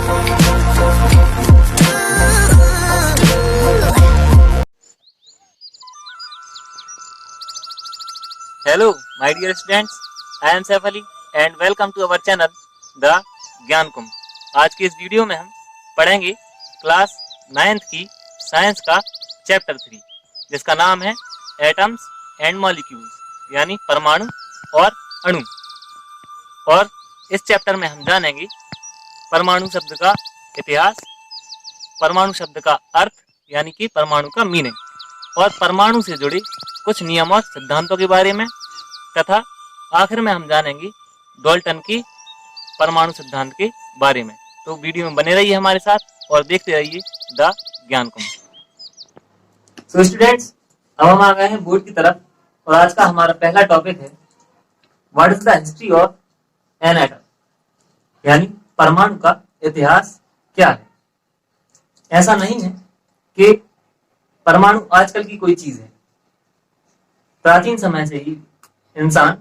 Hello, my dear students. I am Saif Ali and welcome to our channel The ज्ञान कुंभ। आज की इस video में हम पढ़ेंगे क्लास 9th की साइंस का चैप्टर 3, जिसका नाम है एटम्स एंड मॉलिक्यूल्स, यानी परमाणु और अणु। और इस चैप्टर में हम जानेंगे परमाणु शब्द का इतिहास, परमाणु शब्द का अर्थ यानी कि परमाणु का मीनिंग, और परमाणु से जुड़े कुछ नियम और सिद्धांतों के बारे में, तथा आखिर में हम जानेंगे डाल्टन की परमाणु सिद्धांत के बारे में। तो वीडियो में बने रहिए हमारे साथ और देखते रहिए द ज्ञान कुंभ। सो स्टूडेंट्स, अब हम आ गए हैं बोर्ड की तरफ और आज का हमारा पहला टॉपिक है what is the history of an atom, यानी परमाणु का इतिहास क्या है। ऐसा नहीं है कि परमाणु आजकल की कोई चीज है। प्राचीन समय से ही इंसान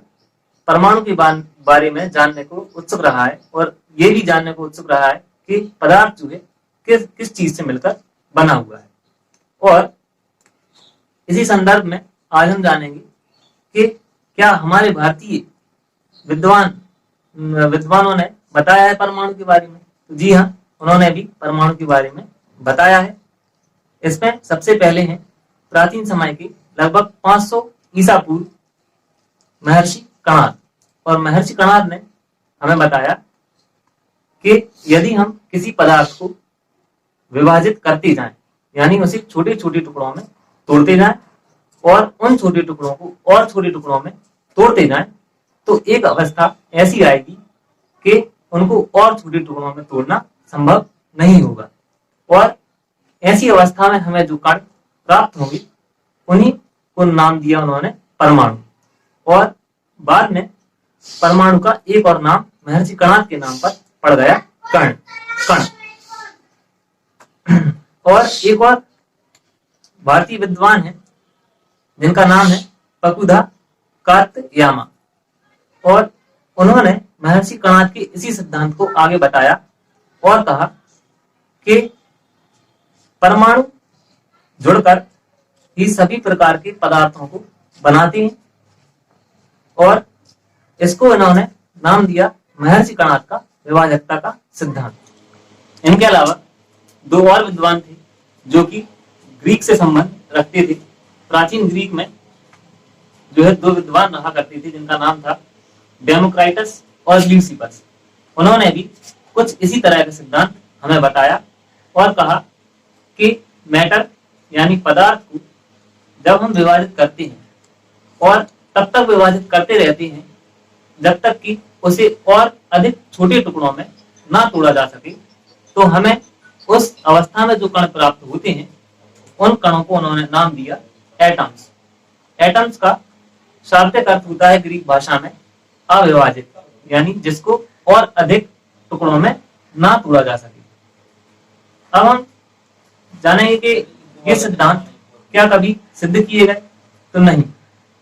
परमाणु के बारे में जानने को उत्सुक रहा है और ये भी जानने को उत्सुक रहा है कि पदार्थ जो है किस चीज से मिलकर बना हुआ है। और इसी संदर्भ में आज हम जानेंगे कि क्या हमारे भारतीय विद्वानों ने बताया है परमाणु के बारे में। तो जी हाँ, उन्होंने भी परमाणु के बारे में बताया है। इसमें सबसे पहले हैं प्राचीन समय के लगभग 500 ईसा पूर्व महर्षि कणाद। और महर्षि कणाद ने हमें बताया कि यदि हम किसी पदार्थ को विभाजित करते जाएं, यानी उसे छोटे छोटे टुकड़ों में तोड़ते जाएं और उन छोटे टुकड़ों को और छोटे टुकड़ों में तोड़ते जाएं, तो एक अवस्था ऐसी आएगी कि उनको और छोटे टुकड़ों में तोड़ना संभव नहीं होगा। और ऐसी अवस्था में हमें जो कण प्राप्त होंगे उन्हीं को नाम दिया उन्होंने परमाणु। और बाद में परमाणु का एक और नाम महर्षि कणाद के नाम पर पड़ गया, कण। और एक और भारतीय विद्वान है जिनका नाम है पकुधा कात्यामा, और उन्होंने महर्षि कणाद के इसी सिद्धांत को आगे बताया और कहा कि परमाणु जुड़कर ही सभी प्रकार के पदार्थों को बनाते हैं, और इसको इन्होंने नाम दिया महर्षि कणाद का विभाजकता का सिद्धांत। इनके अलावा दो और विद्वान थे जो कि ग्रीक से संबंध रखते थे। प्राचीन ग्रीक में जो है दो विद्वान रहा करते थे जिनका नाम था डेमोक्राइटस और ल्यूसिपस। उन्होंने भी कुछ इसी तरह का सिद्धांत हमें बताया और कहा कि मैटर यानी पदार्थ को जब हम विभाजित करते हैं और तब तक विभाजित करते रहते हैं जब तक कि उसे और अधिक छोटे टुकड़ों में ना तोड़ा जा सके, तो हमें उस अवस्था में जो कण प्राप्त होते हैं उन कणों को उन्होंने नाम दिया एटम्स। एटम्स का शाब्दिक अर्थ होता है ग्रीक भाषा में अविभाजित, यानी जिसको और अधिक टुकड़ों में ना तोड़ा जा सके। अब हम जानेंगे कि ये सिद्धांत क्या कभी सिद्ध किए गए? तो नहीं,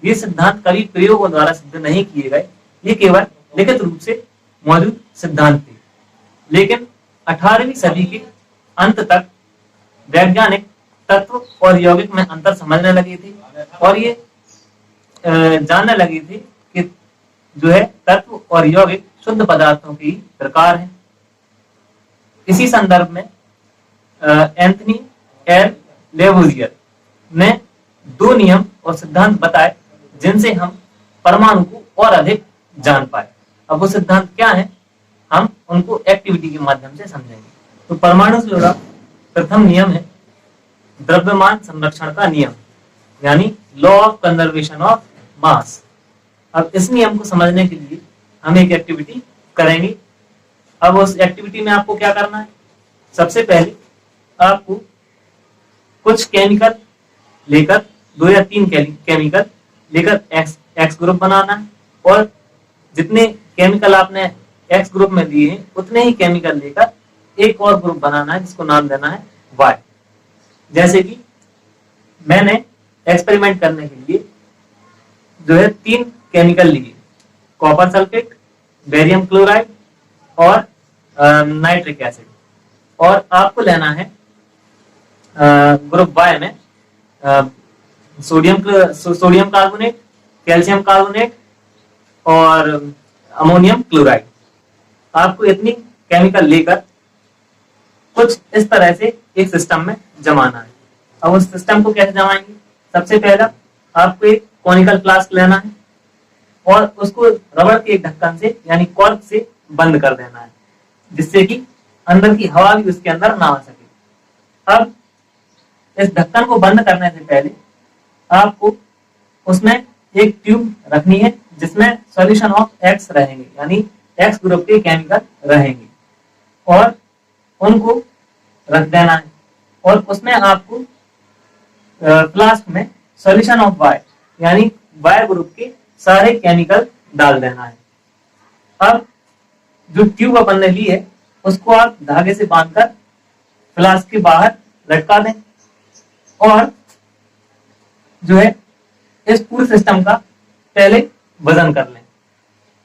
ये सिद्धांत कभी प्रयोगों द्वारा सिद्ध नहीं किए गए, ये केवल लिखित रूप से मौजूद सिद्धांत थे। लेकिन 18वीं सदी के अंत तक वैज्ञानिक तत्व और यौगिक में अंतर समझने लगे थे और ये जानने लगे थे कि जो है तत्व और यौगिक शुद्ध पदार्थों के प्रकार हैं। इसी संदर्भ में एंथनी एल लेवोजियर ने दो नियम और सिद्धांत बताए जिनसे हम परमाणु को और अधिक जान पाए। अब वो सिद्धांत क्या है, हम उनको एक्टिविटी के माध्यम से समझेंगे। तो परमाणु से जुड़ा प्रथम नियम है द्रव्यमान संरक्षण का नियम, यानी law of conservation of mass. अब इस नियम को समझने के लिए हम एक एक्टिविटी करेंगे। अब उस एक्टिविटी में आपको क्या करना है, सबसे पहले आपको कुछ केमिकल लेकर 2 या 3 केमिकल लेकर एक्स ग्रुप बनाना है, और जितने केमिकल आपने एक्स ग्रुप में दिए हैं उतने ही केमिकल लेकर एक और ग्रुप बनाना है जिसको नाम देना है वाई। जैसे कि मैंने एक्सपेरिमेंट करने के लिए जो है 3 केमिकल लिए, कॉपर सल्फेट, बेरियम क्लोराइड और नाइट्रिक एसिड। और आपको लेना है ग्रुप वाई में सोडियम कार्बोनेट, कैल्शियम कार्बोनेट और अमोनियम क्लोराइड। आपको इतनी केमिकल लेकर कुछ इस तरह से एक सिस्टम में जमाना है। अब उस सिस्टम को कैसे जमाएंगे? सबसे पहला आपको एक कॉनिकल फ्लास्क लेना है और उसको रबड़ के एक ढक्कन से यानी कॉर्क से बंद कर देना है, जिससे कि अंदर की हवा भी उसके अंदर ना आ सके। अब इस ढक्कन को बंद करने से पहले आपको उसमें एक ट्यूब रखनी है जिसमें सॉल्यूशन ऑफ एक्स रहेंगे, यानी एक्स ग्रुप के केमिकल रहेंगे, और उनको रख देना है। और उसमें आपको फ्लास्क में सॉल्यूशन ऑफ वाई यानी वाई ग्रुप के सारे केमिकल डाल देना है। अब जो ट्यूब अपन ने ली है उसको आप धागे से बांधकर फ्लास्क के बाहर लटका दें और जो है इस पूरे सिस्टम का पहले वजन कर लें।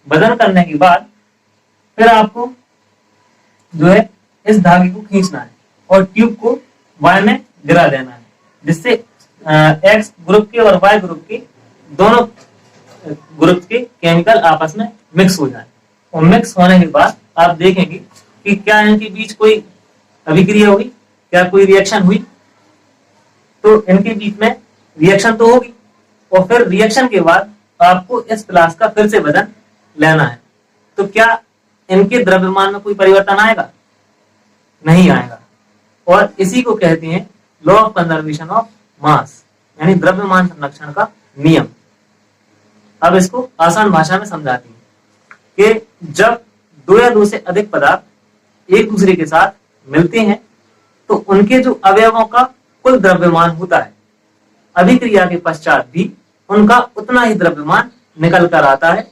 वजन करने के बाद फिर आपको जो है इस धागे को खींचना है और ट्यूब को वाई में गिरा देना है, जिससे एक्स ग्रुप के और वाई ग्रुप के दोनों ग्रुप के केमिकल आपस में मिक्स हो जाए। और मिक्स होने के बाद आप देखेंगे कि क्या इनके बीच कोई अभिक्रिया हुई, क्या कोई रिएक्शन हुई। तो इनके बीच में रिएक्शन तो होगी और फिर रिएक्शन के बाद आपको इस फ्लास्क का फिर से वजन लेना है। तो क्या इनके द्रव्यमान में कोई परिवर्तन आएगा? नहीं आएगा। और इसी को कहते हैं law of conservation of mass, यानी द्रव्यमान संरक्षण का नियम। अब इसको आसान भाषा में समझाते हैं कि जब दो या दो से अधिक पदार्थ एक दूसरे के साथ मिलते हैं तो उनके जो अवयवों का कुल द्रव्यमान होता है, अभिक्रिया के पश्चात भी उनका उतना ही द्रव्यमान निकल कर आता है।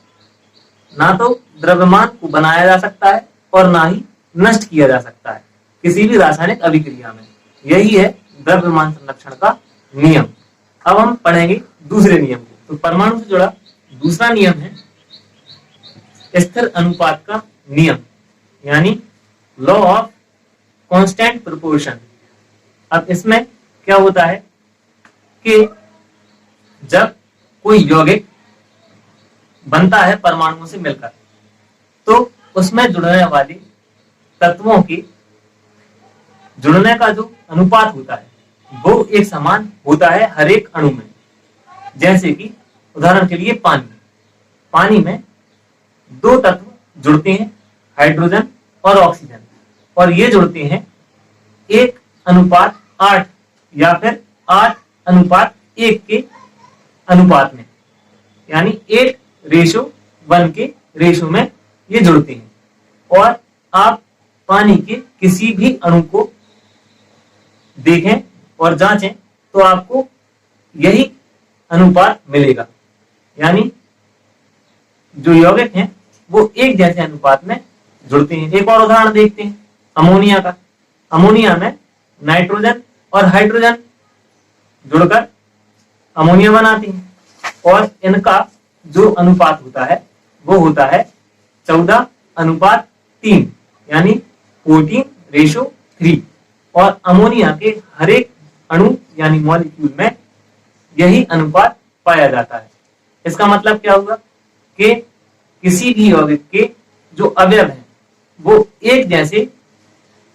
ना तो द्रव्यमान को बनाया जा सकता है और ना ही नष्ट किया जा सकता है किसी भी रासायनिक अभिक्रिया में। यही है द्रव्यमान संरक्षण का नियम। अब हम पढ़ेंगे दूसरे नियम को। तो परमाणु से जुड़ा दूसरा नियम है स्थिर अनुपात का नियम, यानी लॉ ऑफ कांस्टेंट प्रोपोर्शन। अब इसमें क्या होता है कि जब कोई यौगिक बनता है परमाणुओं से मिलकर, तो उसमें जुड़ने वाले तत्वों के जुड़ने का जो अनुपात होता है वो एक समान होता है हर एक अणु में। जैसे कि उदाहरण के लिए पानी में दो तत्व जुड़ते हैं, हाइड्रोजन और ऑक्सीजन, और ये जुड़ते हैं 1:8 या फिर 8:1 के अनुपात में, यानी 8:1 के रेशो में ये जुड़ते हैं। और आप पानी के किसी भी अणु को देखें और जांचें तो आपको यही अनुपात मिलेगा, यानी जो यौगिक हैं वो एक जैसे अनुपात में जुड़ते हैं। एक और उदाहरण देखते हैं अमोनिया का। अमोनिया में नाइट्रोजन और हाइड्रोजन जुड़कर अमोनिया बनाते हैं और इनका जो अनुपात होता है वो होता है 14:3, यानी 14:3। और अमोनिया के हर एक अणु यानी मॉलिक्यूल में यही अनुपात पाया जाता है। इसका मतलब क्या हुआ कि किसी भी यौगिक के जो अवयव हैं वो एक जैसे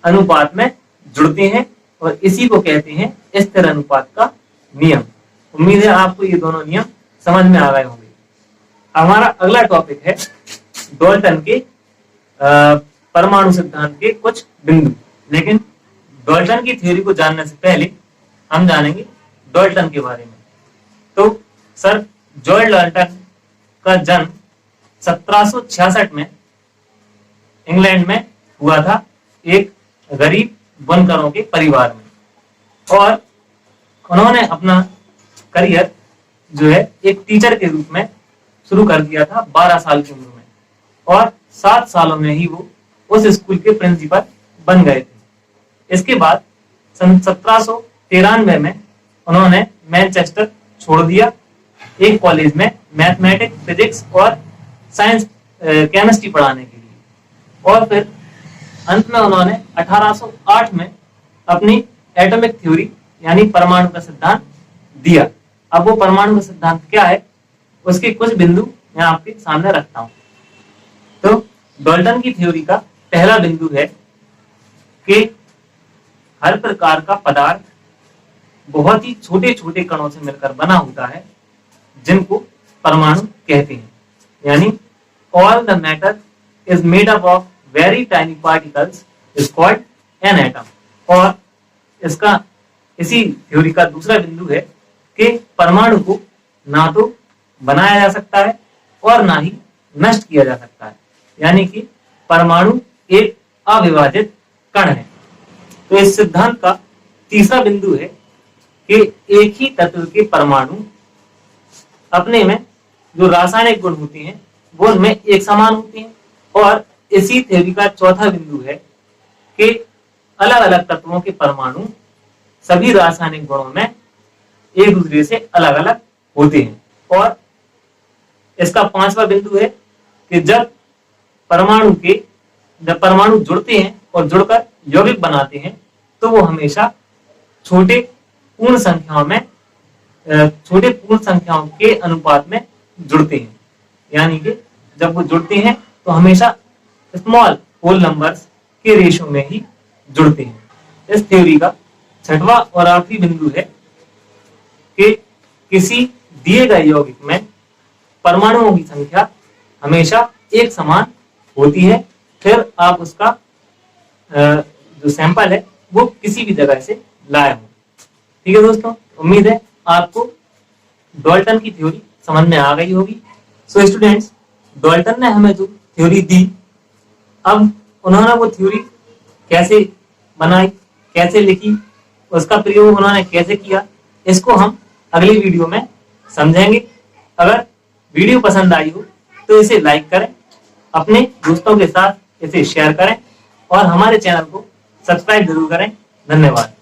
अनुपात में जुड़ते हैं और इसी को कहते हैं स्थिर अनुपात का नियम। उम्मीद है आपको ये दोनों नियम समझ में आ गए होंगे। हमारा अगला टॉपिक है डाल्टन के परमाणु सिद्धांत के कुछ बिंदु। लेकिन डाल्टन की थ्योरी को जानने से पहले हम जानेंगे डाल्टन के बारे में। तो सर जॉर्ज डाल्टन का जन्म 1766 में इंग्लैंड में हुआ था, एक गरीब बनकरों के परिवार में। और उन्होंने अपना करियर जो है एक टीचर के रूप में शुरू कर दिया था 12 साल की उम्र में, और 7 सालों में ही वो उस स्कूल के प्रिंसिपल बन गए थे। इसके बाद सन 1793 में उन्होंने मैनचेस्टर छोड़ दिया, एक कॉलेज में मैथमेटिक्स, फिजिक्स और साइंस केमिस्ट्री पढ़ाने के लिए। और फिर अंत में उन्होंने 1808 में अपनी एटॉमिक थ्योरी यानी परमाणु का सिद्धांत दिया। अब वो परमाणु का सिद्धांत क्या है उसके कुछ बिंदु मैं आपके सामने रखता हूं। तो डाल्टन की थ्योरी का पहला बिंदु है कि हर प्रकार का पदार्थ बहुत ही छोटे छोटे कणों से मिलकर बना होता है जिनको परमाणु कहते हैं, यानी all the matter is made up of very tiny particles is called an atom. और इसका इसी थ्योरी का दूसरा बिंदु है कि परमाणु को ना तो बनाया जा सकता है और ना ही नष्ट किया जा सकता है, यानी कि परमाणु एक अविभाजित कण है। तो इस सिद्धांत का तीसरा बिंदु है कि एक ही तत्व के परमाणु अपने में जो रासायनिक गुण होते हैं वो उनमें एक समान होते हैं। और इसी थ्योरी का चौथा बिंदु है कि अलग अलग तत्वों के परमाणु सभी रासायनिक गुणों में एक दूसरे से अलग अलग होते हैं। और इसका पांचवा बिंदु है कि जब परमाणु जुड़ते हैं और जुड़कर यौगिक बनाते हैं तो वो हमेशा छोटे पूर्ण संख्याओं के अनुपात में जुड़ते हैं, यानी कि जब वो जुड़ते हैं तो हमेशा स्मॉल होल नंबर्स के रेशो में ही जुड़ते हैं। इस थ्योरी का छठवां और आखिरी बिंदु है कि किसी दिए गए यौगिक में परमाणुओं की संख्या हमेशा एक समान होती है, फिर आप उसका जो सैंपल है वो किसी भी जगह से लाए हो। ठीक है दोस्तों, उम्मीद है आपको डाल्टन की थ्योरी समझ में आ गई होगी। सो स्टूडेंट्स, डाल्टन ने हमें जो थ्योरी दी, अब उन्होंने वो थ्योरी कैसे बनाई, कैसे लिखी, उसका प्रयोग उन्होंने कैसे किया, इसको हम अगली वीडियो में समझेंगे। अगर वीडियो पसंद आई हो तो इसे लाइक करें, अपने दोस्तों के साथ इसे शेयर करें और हमारे चैनल को सब्सक्राइब जरूर करें। धन्यवाद।